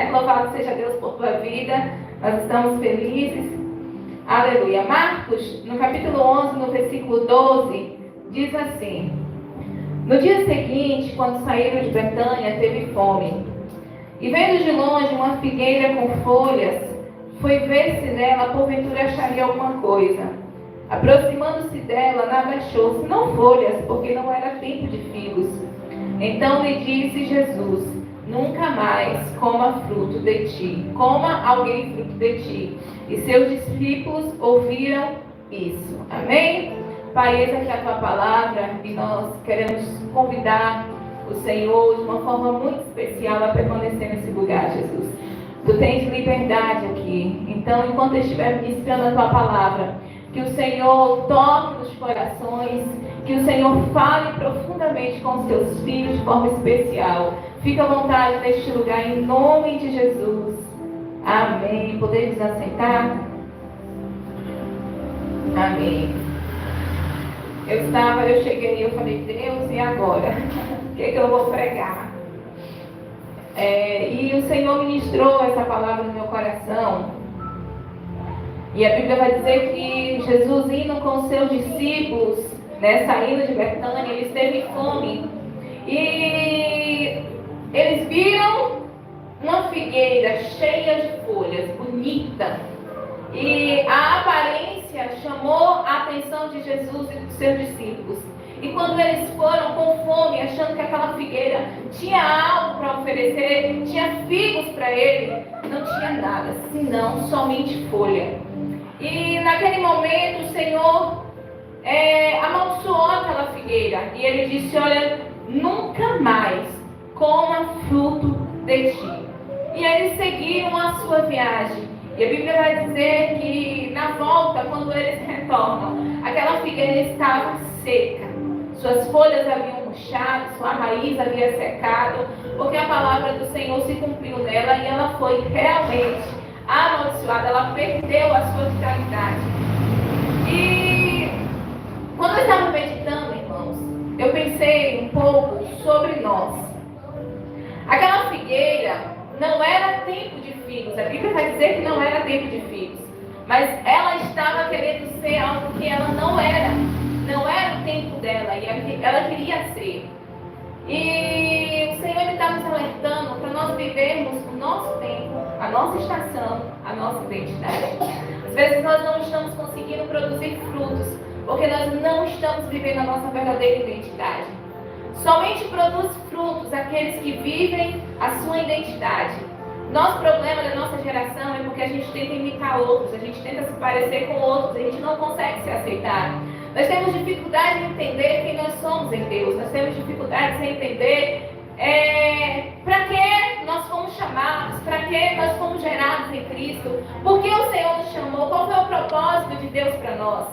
né? Louvado seja Deus por tua vida. Nós estamos felizes. Aleluia. Marcos, no capítulo 11, no versículo 12, diz assim: no dia seguinte, quando saíram de Betânia, teve fome. E vendo de longe uma figueira com folhas, foi ver se nela porventura acharia alguma coisa. Aproximando-se dela, nada achou, senão folhas, porque não era tempo de figos. Então lhe disse Jesus: nunca mais coma fruto de ti, coma alguém fruto de ti. E seus discípulos ouviram isso. Amém? Pai, eis aqui a tua palavra, e nós queremos convidar o Senhor de uma forma muito especial a permanecer nesse lugar, Jesus. Tu tens liberdade aqui. Então, enquanto eu estiver ministrando a tua palavra, que o Senhor toque nos corações, que o Senhor fale profundamente com os teus filhos de forma especial. Fica à vontade neste lugar, em nome de Jesus. Amém. Podemos assentar? Amém. Eu cheguei e eu falei: Deus, e agora? O que eu vou pregar? E o Senhor ministrou essa palavra no meu coração. E a Bíblia vai dizer que Jesus, indo com os seus discípulos, né, saindo de Betânia, eles teve fome. E eles viram uma figueira cheia de folhas, bonita. E a aparência chamou a atenção de Jesus e dos seus discípulos. E quando eles foram com fome, achando que aquela figueira tinha algo para oferecer, tinha figos para ele, não tinha nada, senão somente folha. E naquele momento o Senhor amaldiçoou aquela figueira. E ele disse: olha, nunca mais coma fruto de ti. E eles seguiram a sua viagem. E a Bíblia vai dizer que na volta, quando eles retornam, aquela figueira estava seca. Suas folhas haviam murchado, sua raiz havia secado, porque a palavra do Senhor se cumpriu nela e ela foi realmente amaldiçoada, ela perdeu a sua vitalidade. E quando eu estava meditando, irmãos, eu pensei um pouco sobre nós. Aquela figueira não era tempo de figos, a Bíblia vai dizer que não era tempo de figos, mas ela estava querendo ser algo que ela não era o tempo dela, e ela queria ser. E o Senhor está nos alertando para nós vivermos o nosso tempo, a nossa estação, a nossa identidade. Às vezes nós não estamos conseguindo produzir frutos, porque nós não estamos vivendo a nossa verdadeira identidade. Somente produz frutos aqueles que vivem a sua identidade. Nosso problema da nossa geração é porque a gente tenta imitar outros, a gente tenta se parecer com outros, a gente não consegue se aceitar. Nós temos dificuldade em entender quem nós somos em Deus. Nós temos dificuldade em entender para que nós fomos chamados, para que nós fomos gerados em Cristo, por que o Senhor nos chamou, qual foi o propósito de Deus para nós.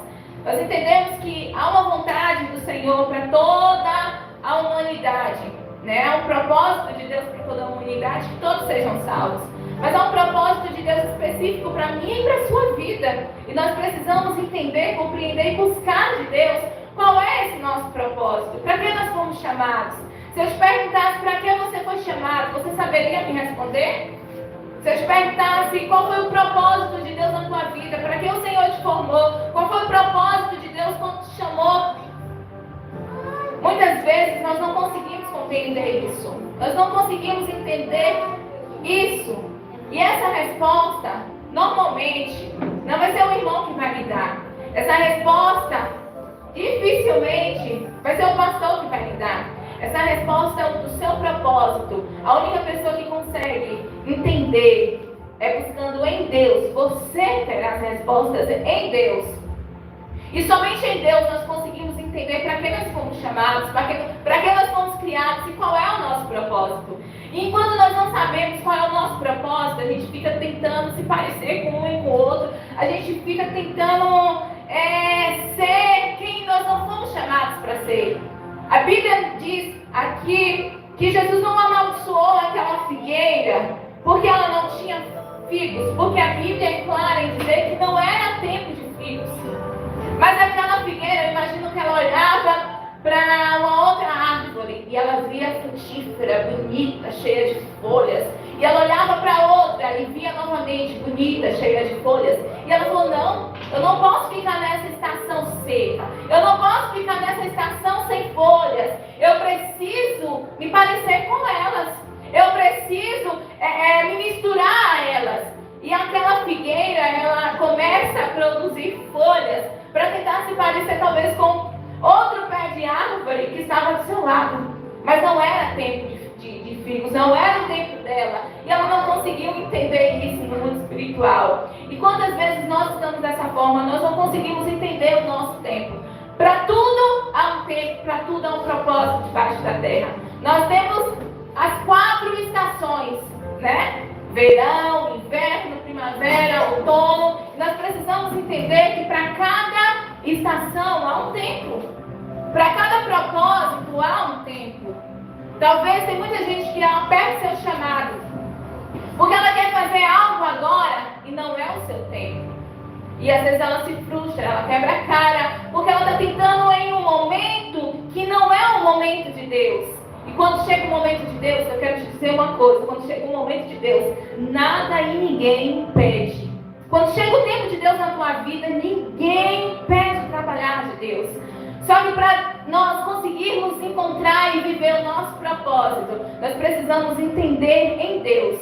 Nós entendemos que há uma vontade do Senhor para toda a humanidade, né? Há um propósito de Deus para toda a humanidade, que todos sejam salvos. Mas há um propósito de Deus específico para mim e para a sua vida. E nós precisamos entender, compreender e buscar de Deus qual é esse nosso propósito. Para que nós fomos chamados? Se eu te perguntasse para que você foi chamado, você saberia me responder? Se eu te perguntasse qual foi o propósito de Deus na tua vida, para que o Senhor te formou, qual foi o propósito de Deus quando te chamou? Muitas vezes nós não conseguimos compreender isso. Nós não conseguimos entender isso. E essa resposta, normalmente, não vai ser o irmão que vai me dar. Essa resposta, dificilmente, vai ser o pastor que vai me dar. Essa resposta é do seu propósito. A única pessoa que consegue entender é buscando em Deus. Você terá as respostas em Deus. E somente em Deus nós conseguimos entender para que nós fomos chamados, para que nós fomos criados e qual é o nosso propósito. E enquanto nós não sabemos qual é o nosso propósito, a gente fica tentando se parecer com um e com o outro, a gente fica tentando ser quem nós não fomos chamados para ser. A Bíblia diz aqui que Jesus não amaldiçoou aquela figueira porque ela não tinha figos, porque a Bíblia é clara em dizer que não era tempo de figos. Mas aquela figueira, eu imagino que ela olhava para uma outra árvore e ela via frutífera, bonita, cheia de folhas. E ela olhava para olha e via novamente bonita, cheia de folhas. E ela falou, não, eu não posso ficar nessa estação seca. Eu não posso ficar nessa estação sem folhas. Eu preciso me parecer com elas. Eu preciso me misturar a elas. E aquela figueira, ela começa a produzir folhas para tentar se parecer talvez com outro pé de árvore que estava do seu lado. Mas não era tempo de figos, não era o tempo dela. E ela não conseguiu entender isso no mundo espiritual. E quantas vezes nós estamos dessa forma, nós não conseguimos entender o nosso tempo. Para tudo há um tempo, para tudo há um propósito debaixo da terra. Nós temos as 4 estações, né? Verão, inverno, primavera, outono. Nós precisamos entender que para cada estação há um tempo. Para cada propósito há um tempo. Talvez tem muita gente que aperta seu chamado, porque ela quer fazer algo agora e não é o seu tempo. E às vezes ela se frustra, ela quebra a cara, porque ela está tentando em um momento que não é o momento de Deus. E quando chega o momento de Deus, eu quero te dizer uma coisa, quando chega o momento de Deus, nada e ninguém impede. Quando chega o tempo de Deus na tua vida, ninguém impede o trabalhar de Deus. Só que para nós conseguirmos encontrar e viver o nosso propósito, nós precisamos entender em Deus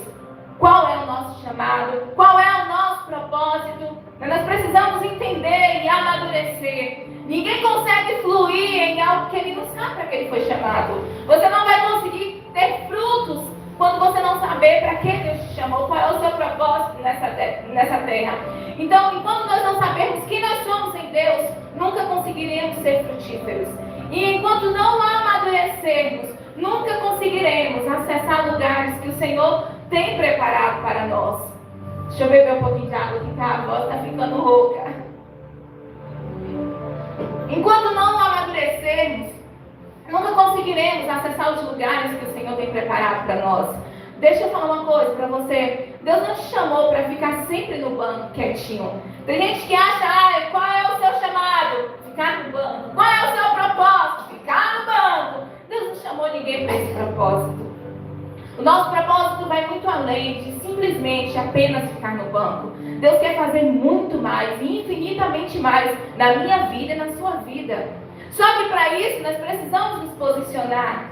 qual é o nosso chamado, qual é o nosso propósito. Nós precisamos entender e amadurecer. Ninguém consegue fluir em algo que ele não sabe para que ele foi chamado. Você não vai conseguir ter frutos quando você não saber para que Deus te chamou, qual é o seu propósito nessa terra. Então, enquanto nós não sabermos quem nós somos em Deus, nunca conseguiremos ser frutíferos. E enquanto não amadurecermos, nunca conseguiremos acessar lugares que o Senhor tem preparado para nós. Deixa eu beber um pouquinho de água, que a voz está ficando rouca. Enquanto não amadurecermos, nunca conseguiremos acessar os lugares que o Senhor tem preparado para nós. Deixa eu falar uma coisa para você. Deus não te chamou para ficar sempre no banco quietinho. Tem gente que acha, qual é o seu chamado? Ficar no banco. Qual é o seu propósito? Ficar no banco. Deus não chamou ninguém para esse propósito. O nosso propósito vai muito além de simplesmente apenas ficar no banco. Deus quer fazer muito mais e infinitamente mais na minha vida e na sua vida. Só que para isso nós precisamos nos posicionar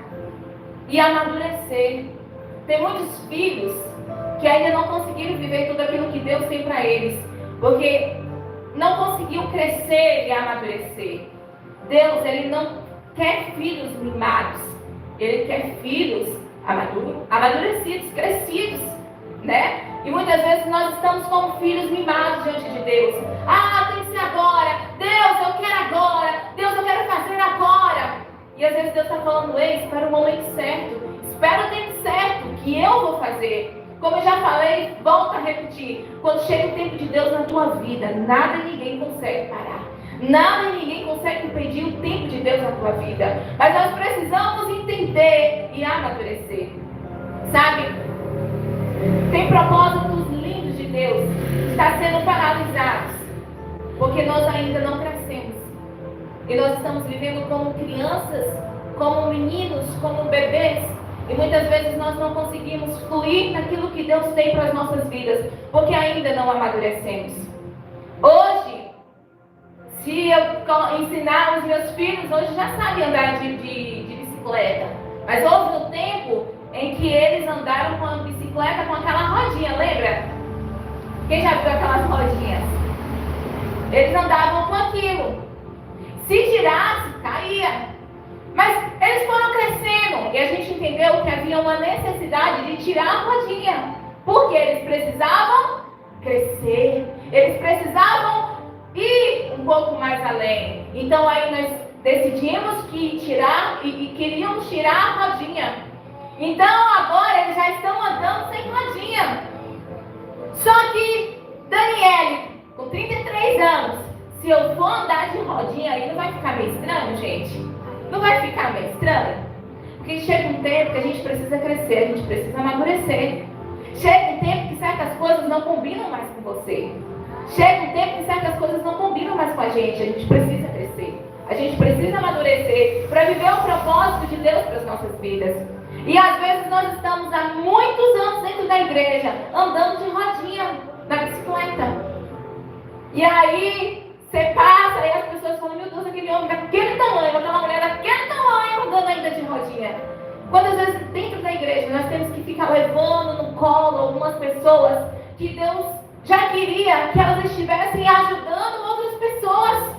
e amadurecer. Tem muitos filhos que ainda não conseguiram viver tudo aquilo que Deus tem para eles, porque não conseguiu crescer e amadurecer. Deus, Ele não quer filhos mimados, Ele quer filhos amadurecidos, crescidos, né? E muitas vezes nós estamos como filhos mimados diante de Deus. Tem que ser agora. Deus, eu quero agora. Deus, eu quero fazer agora. E às vezes Deus está falando, espera o momento certo. Espera o tempo certo que eu vou fazer. Como eu já falei, volto a repetir. Quando chega o tempo de Deus na tua vida, nada e ninguém consegue parar. Nada e ninguém consegue impedir o tempo de Deus na tua vida. Mas nós precisamos entender e amadurecer. Sabe? Tem propósitos lindos de Deus que estão sendo paralisados. Porque nós ainda não crescemos. E nós estamos vivendo como crianças, como meninos, como bebês. E muitas vezes nós não conseguimos fluir naquilo que Deus tem para as nossas vidas. Porque ainda não amadurecemos. Hoje, se eu ensinar os meus filhos, hoje já sabem andar de bicicleta. Mas houve um tempo em que eles andaram com a bicicleta com aquela rodinha, lembra? Quem já viu aquelas rodinhas? Eles andavam com aquilo. Se girasse, caía. Mas eles foram crescendo e a gente entendeu que havia uma necessidade de tirar a rodinha. Porque eles precisavam crescer. Eles precisavam ir um pouco mais além. Então aí nós decidimos que queríamos tirar a rodinha. Então agora eles já estão andando sem rodinha. Só que Daniele, com 33 anos, se eu for andar de rodinha aí, não vai ficar meio estranho, gente? Não vai ficar meio estranho? Porque chega um tempo que a gente precisa crescer, a gente precisa amadurecer. Chega um tempo que certas coisas não combinam mais com você. Chega um tempo que certas coisas não combinam mais com a gente precisa crescer. A gente precisa amadurecer para viver o propósito de Deus para as nossas vidas. E às vezes nós estamos há muitos anos dentro da igreja, andando de rodinha na bicicleta. E aí você passa e as pessoas falam, meu Deus, aquele homem daquele tamanho, aquela mulher daquele tamanho, andando ainda de rodinha. Quantas vezes dentro da igreja nós temos que ficar levando no colo algumas pessoas que Deus já queria que elas estivessem ajudando outras pessoas.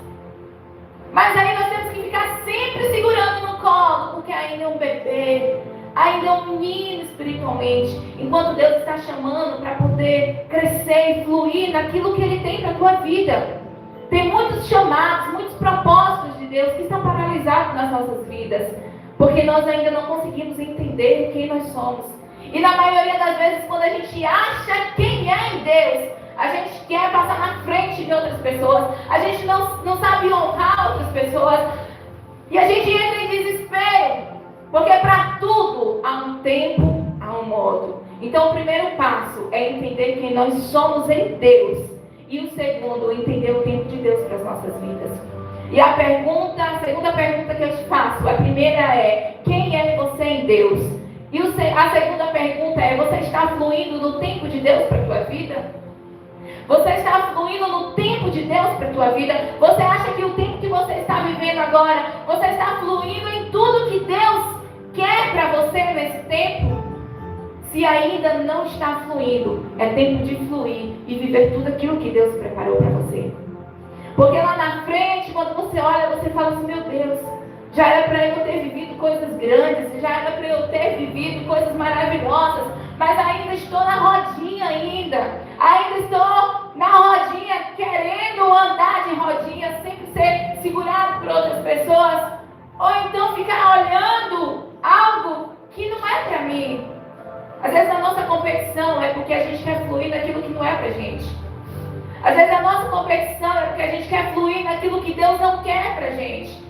Mas aí nós temos que ficar sempre segurando no colo, porque ainda é um bebê, ainda é um menino espiritualmente, enquanto Deus está chamando para poder crescer e fluir naquilo que Ele tem para a tua vida. Tem muitos chamados, muitos propósitos de Deus que estão paralisados nas nossas vidas, porque nós ainda não conseguimos entender quem nós somos. E na maioria das vezes, quando a gente acha quem é em Deus, a gente quer passar na frente de outras pessoas, a gente não sabe honrar outras pessoas, e a gente entra em desespero, porque para tudo há um tempo, há um modo. Então o primeiro passo é entender quem nós somos em Deus, e o segundo, entender o tempo de Deus para as nossas vidas. E a segunda pergunta que eu te faço, a primeira é, quem é você em Deus? E a segunda pergunta é, você está fluindo no tempo de Deus para a tua vida? Você está fluindo no tempo de Deus para a tua vida? Você acha que o tempo que você está vivendo agora, você está fluindo em tudo que Deus quer para você nesse tempo? Se ainda não está fluindo, é tempo de fluir e viver tudo aquilo que Deus preparou para você. Porque lá na frente, quando você olha, você fala assim, meu Deus, já era para eu ter vivido coisas grandes, já era para eu ter vivido coisas maravilhosas, mas ainda estou na rodinha ainda estou na rodinha, querendo andar de rodinha, sempre ser segurado por outras pessoas, ou então ficar olhando algo que não é para mim. Às vezes a nossa competição é porque a gente quer fluir naquilo que não é pra gente. Às vezes a nossa competição é porque a gente quer fluir naquilo que Deus não quer pra gente.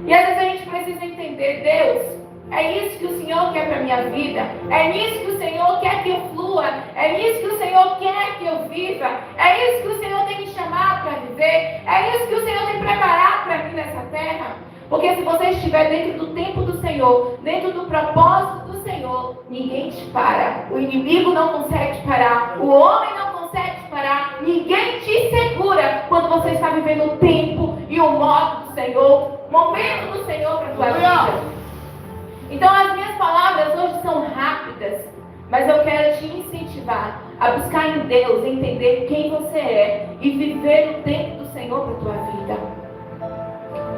E às vezes a gente precisa entender, Deus, é isso que o Senhor quer para a minha vida, é nisso que o Senhor quer que eu flua, é nisso que o Senhor quer que eu viva, é isso que o Senhor tem me chamado para viver, é isso que o Senhor tem preparado para mim nessa terra. Porque se você estiver dentro do tempo do Senhor, dentro do propósito do Senhor, ninguém te para, o inimigo não consegue te parar, o homem não consegue te parar, ninguém te segura quando você está vivendo o tempo e o modo do Senhor, o momento do Senhor para a tua vida. Então as minhas palavras hoje são rápidas, mas eu quero te incentivar a buscar em Deus, entender quem você é e viver o tempo do Senhor para a tua vida.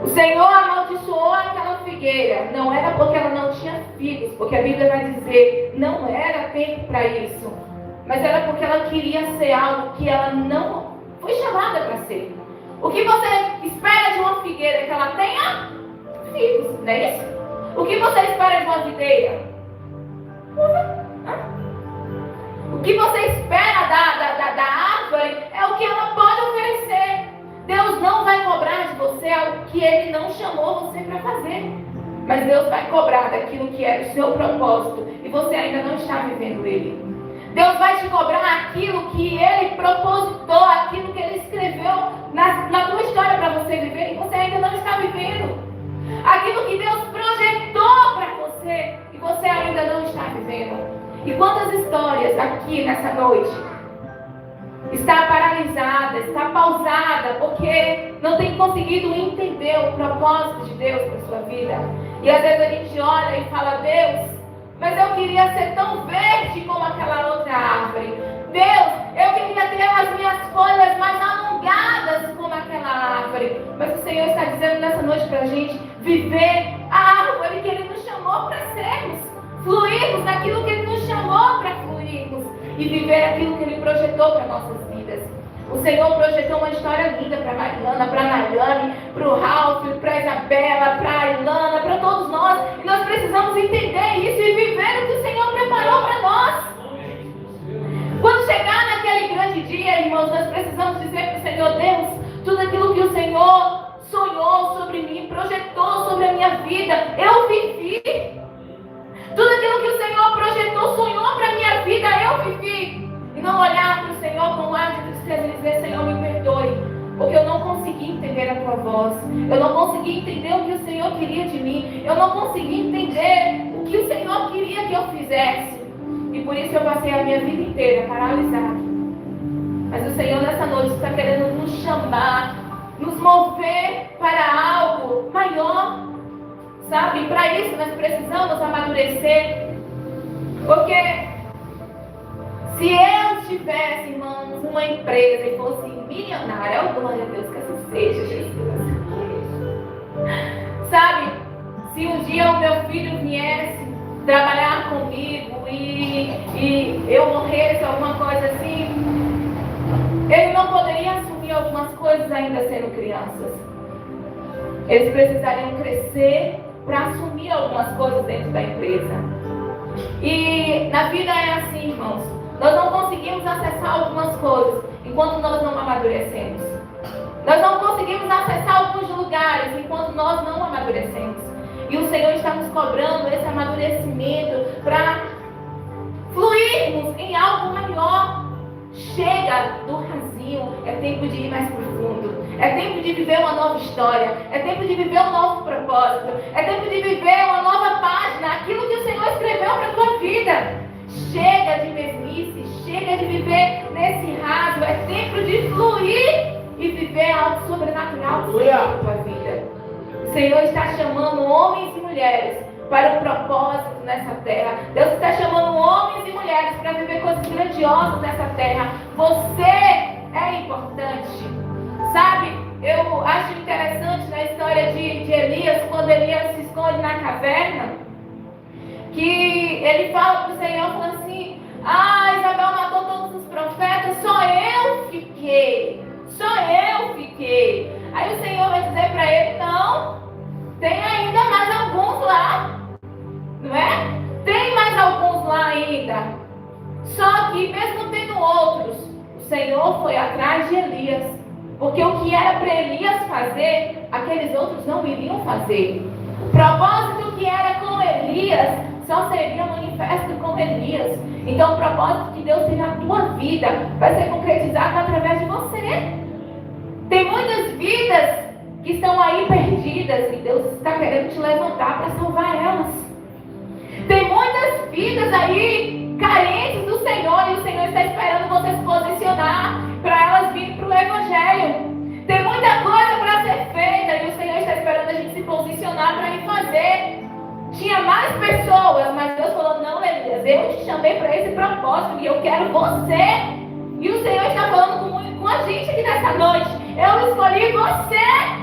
O Senhor amaldiçoou aquela figueira, não era porque ela não tinha figos, porque a Bíblia vai dizer, não era tempo para isso, mas era porque ela queria ser algo que ela não foi chamada para ser. O que você espera de uma figueira? Que ela tenha figos, não é isso? O que você espera de uma videira? O que você espera da árvore é o que ela pode oferecer. Deus não vai cobrar de você algo que Ele não chamou você para fazer. Mas Deus vai cobrar daquilo que é o seu propósito e você ainda não está vivendo Ele. Deus vai te cobrar aquilo que Ele propositou, aquilo que Ele escreveu na tua história para você viver e você ainda não está vivendo. Aquilo que Deus projetou para você e você ainda não está vivendo. E quantas histórias aqui nessa noite está paralisada, está pausada, porque não tem conseguido entender o propósito de Deus para a sua vida. E às vezes a gente olha e fala, Deus, mas eu queria ser tão verde como aquela outra árvore. Deus, eu queria ter as minhas folhas mais alongadas como aquela árvore. Mas o Senhor está dizendo nessa noite para a gente viver a árvore que Ele nos chamou para sermos. Fluirmos naquilo que Ele nos chamou para fluirmos. E viver aquilo que Ele projetou para nossas vidas. O Senhor projetou uma história linda para a Mariana, para a Nayane, para o Ralph, para a Isabela, para a Ilana, para todos nós. E nós precisamos entender isso e viver o que o Senhor preparou para nós. Quando chegar naquele grande dia, irmãos, nós precisamos dizer para o Senhor, Deus, tudo aquilo que o Senhor sonhou sobre mim, projetou sobre a minha vida, eu vivi. Tudo aquilo que o Senhor projetou, sonhou para a minha vida, eu vivi. E não olhar para o Senhor com ar de tristeza e dizer, Senhor, me perdoe, porque eu não consegui entender a tua voz, eu não consegui entender o que o Senhor queria de mim, eu não consegui entender o que o Senhor queria fizesse. E por isso eu passei a minha vida inteira paralisada. Mas o Senhor nessa noite está querendo nos chamar, nos mover para algo maior. Sabe? Para isso nós precisamos amadurecer. Porque se eu tivesse, irmãos, uma empresa e fosse milionária, oh glória a Deus, que assim seja, Jesus. Sabe? Se um dia o meu filho viesse trabalhar comigo e eu morresse, alguma coisa assim, ele não poderia assumir algumas coisas ainda sendo crianças. Eles precisariam crescer para assumir algumas coisas dentro da empresa. E na vida é assim, irmãos. Nós não conseguimos acessar algumas coisas enquanto nós não amadurecemos. Nós não conseguimos acessar alguns lugares enquanto nós não amadurecemos. E o Senhor está nos cobrando esse amadurecimento para fluirmos em algo maior. Chega do rasinho, é tempo de ir mais profundo. É tempo de viver uma nova história. É tempo de viver um novo propósito. É tempo de viver uma nova página. Aquilo que o Senhor escreveu para a tua vida. Chega de mesmice, chega de viver nesse raso. É tempo de fluir e viver algo sobrenatural na tua vida. O Senhor está chamando homens e mulheres para um propósito nessa terra. Deus está chamando homens e mulheres para viver coisas grandiosas nessa terra. Você é importante. Sabe, eu acho interessante na história de Elias, quando Elias se esconde na caverna, que ele fala para o Senhor, falando assim: ah, Isabel matou todos os profetas, só eu fiquei. Aí o Senhor vai dizer para ele: não, tem ainda mais alguns lá, não é? Tem mais alguns lá ainda. Só que mesmo tendo outros, o Senhor foi atrás de Elias. Porque o que era para Elias fazer, aqueles outros não iriam fazer. O propósito que era com Elias só seria manifesto com Elias. Então o propósito que Deus tem na tua vida vai ser concretizado através de você. Tem muitas vidas que estão aí perdidas e Deus está querendo te levantar para salvar elas. Tem muitas vidas aí carentes do Senhor e o Senhor está esperando você se posicionar para elas virem para o Evangelho. Tem muita coisa para ser feita e o Senhor está esperando a gente se posicionar para ir fazer. Tinha mais pessoas, mas Deus falou: não, Elias, eu te chamei para esse propósito e eu quero você. E o Senhor está falando com a gente aqui nessa noite: eu escolhi você.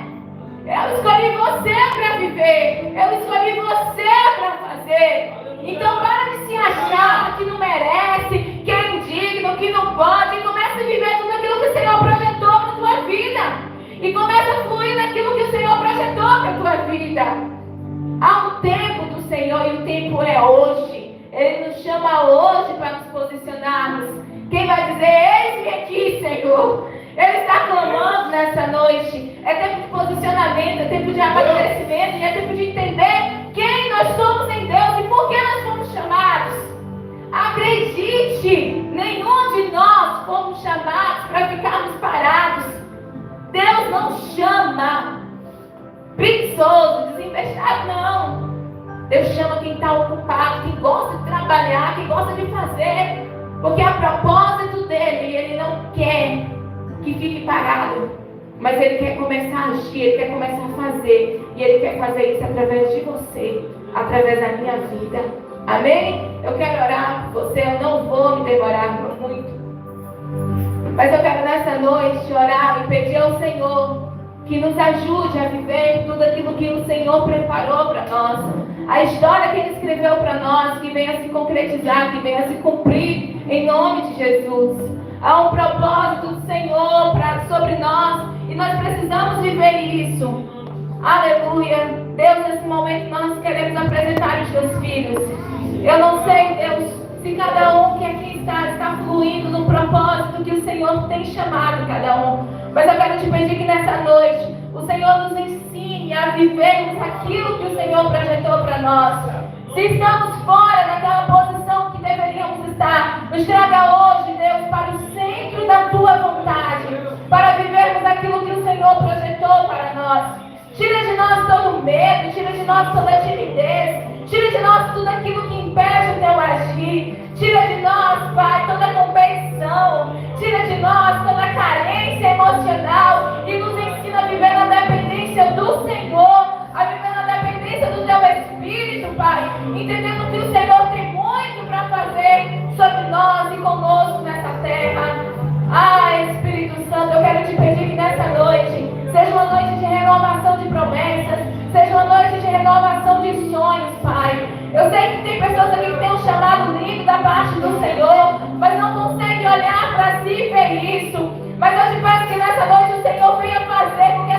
Eu escolhi você para viver. Eu escolhi você para fazer. Então para de se achar que não merece, que é indigno, que não pode. E comece a viver tudo aquilo que o Senhor projetou para a tua vida. E comece a fluir naquilo que o Senhor projetou para a tua vida. Há um tempo do Senhor e o tempo é hoje. Ele nos chama hoje para nos posicionarmos. Quem vai dizer: eis-me aqui, Senhor? Ele está clamando nessa noite. É tempo de posicionamento, é tempo de amadurecimento e é tempo de entender quem nós somos em Deus e por que nós fomos chamados. Acredite, nenhum de nós fomos chamados para ficarmos parados. Deus não chama preguiçoso, desinvestado, não. Deus chama quem está ocupado, quem gosta de trabalhar, quem gosta de fazer. Porque a propósito dele, ele não quer que fique parado, mas ele quer começar a agir, ele quer começar a fazer, e ele quer fazer isso através de você, através da minha vida. Amém? Eu quero orar por você, eu não vou me demorar muito, mas eu quero nessa noite orar e pedir ao Senhor que nos ajude a viver tudo aquilo que o Senhor preparou para nós. A história que Ele escreveu para nós, que venha se concretizar, que venha se cumprir em nome de Jesus. Há um propósito do Senhor sobre nós e nós precisamos viver isso. Aleluia. Deus, nesse momento nós queremos apresentar os teus filhos. Eu não sei, Deus, se cada um que aqui está fluindo no propósito que o Senhor tem chamado cada um. Mas eu quero te pedir que nessa noite o Senhor nos ensine a vivermos aquilo que o Senhor projetou para nós. Se estamos fora daquela posição que deveríamos estar, nos traga hoje, Deus, para o centro da tua vontade, para vivermos aquilo que o Senhor projetou para nós. Tira de nós todo o medo, tira de nós toda a timidez, tira de nós tudo aquilo que impede o teu agir. entendendo que o Senhor tem muito para fazer sobre nós e conosco nessa terra. Ah, Espírito Santo, eu quero te pedir que nessa noite seja uma noite de renovação de promessas, seja uma noite de renovação de sonhos, Pai. Eu sei que tem pessoas aqui que têm um chamado lindo da parte do Senhor, mas não conseguem olhar para si e ver isso. Mas eu te peço que nessa noite o Senhor venha fazer com que